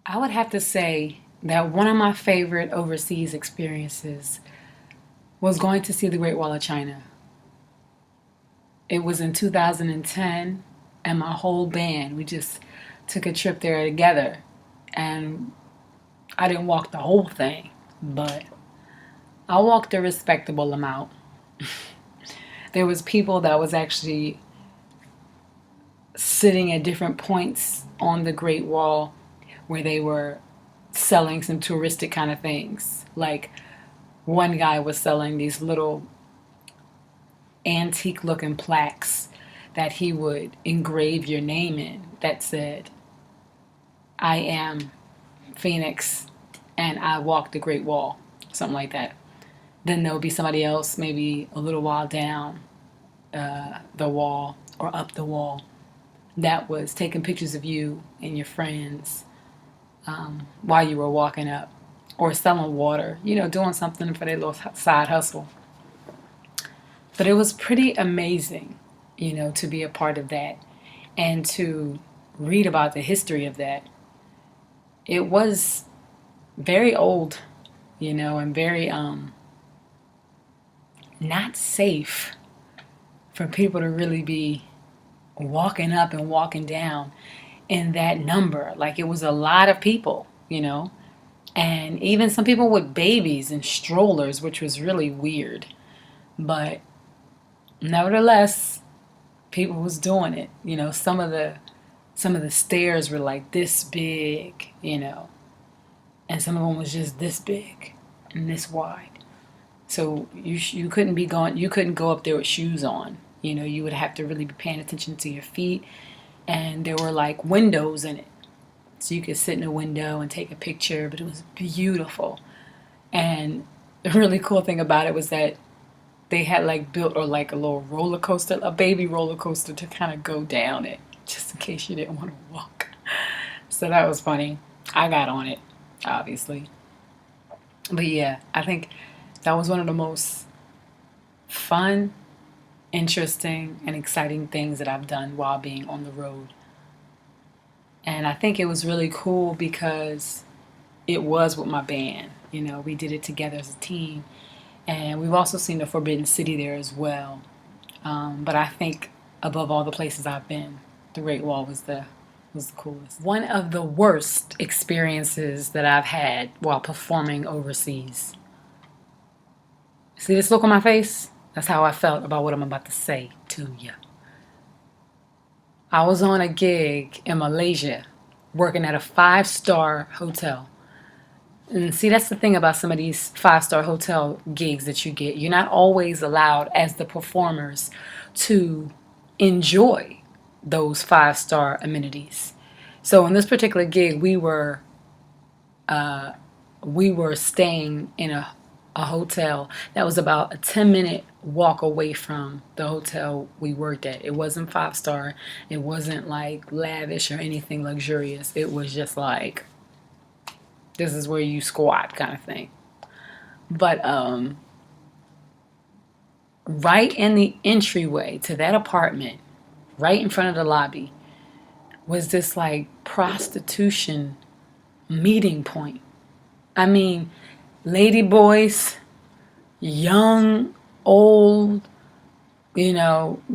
I would have to say that one of my favorite overseas experiences was going to see the Great Wall of China. It was in 2010, and my whole band, we just took a trip there together. And I didn't walk the whole thing, but I walked a respectable amount. There was people that was actually sitting at different points on the Great Wall where they were selling some touristic kind of things. Like one guy was selling these little antique looking plaques that he would engrave your name in that said, I am Phoenix and I walked the Great Wall, something like that. Then there would be somebody else, maybe a little while down the wall or up the wall, that was taking pictures of you and your friends while you were walking up, or selling water, doing something for their little side hustle. But it was pretty amazing, to be a part of that and to read about the history of that. It was very old, and very not safe for people to really be walking up and walking down in that number. Like, it was a lot of people. And even some people with babies and strollers, which was really weird. But nevertheless, people was doing it. Some of the stairs were like this big, and some of them was just this big and this wide. So you couldn't go up there with shoes on. You would have to really be paying attention to your feet, and there were like windows in it. So you could sit in a window and take a picture, but it was beautiful. And the really cool thing about it was that they had like built or like a little roller coaster, a baby roller coaster to kind of go down it, just in case you didn't want to walk. So that was funny. I got on it, obviously. But yeah, I think that was one of the most fun, interesting, and exciting things that I've done while being on the road. And I think it was really cool because it was with my band. We did it together as a team. And we've also seen the Forbidden City there as well. But I think above all the places I've been, the Great Wall was the coolest. One of the worst experiences that I've had while performing overseas. See this look on my face? That's how I felt about what I'm about to say to you. I was on a gig in Malaysia working at a 5-star hotel. And see, that's the thing about some of these 5-star hotel gigs that you get. You're not always allowed as the performers to enjoy those 5-star amenities. So in this particular gig, we were staying in a hotel that was about a 10-minute walk away from the hotel we worked at. It wasn't 5-star. It wasn't like lavish or anything luxurious. It was just like, this is where you squat kind of thing. But right in the entryway to that apartment, right in front of the lobby, was this like prostitution meeting point. I mean, lady boys, young, old,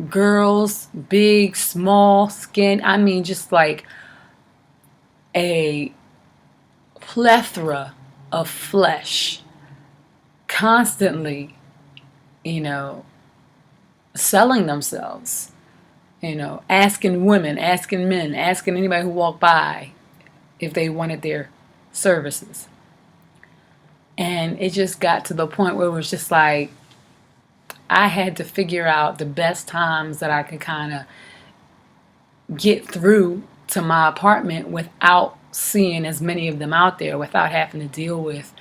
girls, big, small, skin. I mean, just like a plethora of flesh constantly, selling themselves, asking women, asking men, asking anybody who walked by if they wanted their services. And it just got to the point where it was just like, I had to figure out the best times that I could kind of get through to my apartment without seeing as many of them out there, without having to deal with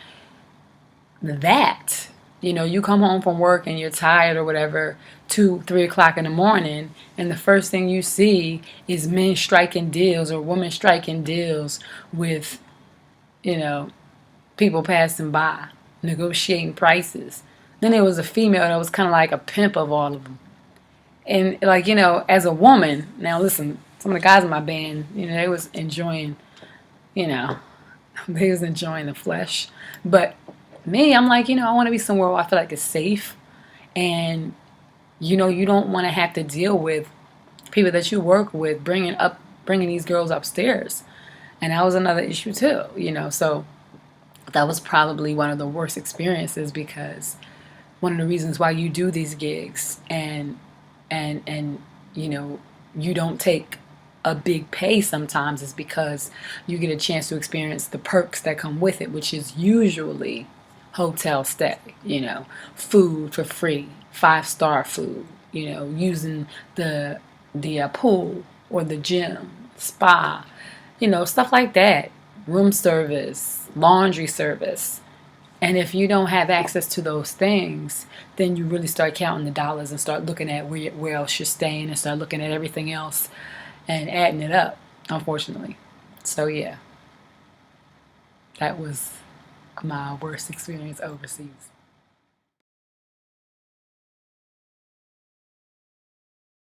that. You come home from work and you're tired or whatever, 2, 3 o'clock in the morning, and the first thing you see is men striking deals or women striking deals with, people passing by, negotiating prices. Then there was a female that was kind of like a pimp of all of them. And like, as a woman, now listen, some of the guys in my band, they was enjoying, you know, They was enjoying the flesh. But me, I'm like, I want to be somewhere where I feel like it's safe. And, you don't want to have to deal with people that you work with bringing these girls upstairs. And that was another issue too, So that was probably one of the worst experiences, because one of the reasons why you do these gigs and you don't take a big pay sometimes is because you get a chance to experience the perks that come with it, which is usually hotel stay, food for free, 5-star food, using the pool or the gym, spa, stuff like that, room service, laundry service. And if you don't have access to those things, then you really start counting the dollars and start looking at where else you're staying and start looking at everything else and adding it up, unfortunately. So yeah, that was my worst experience overseas.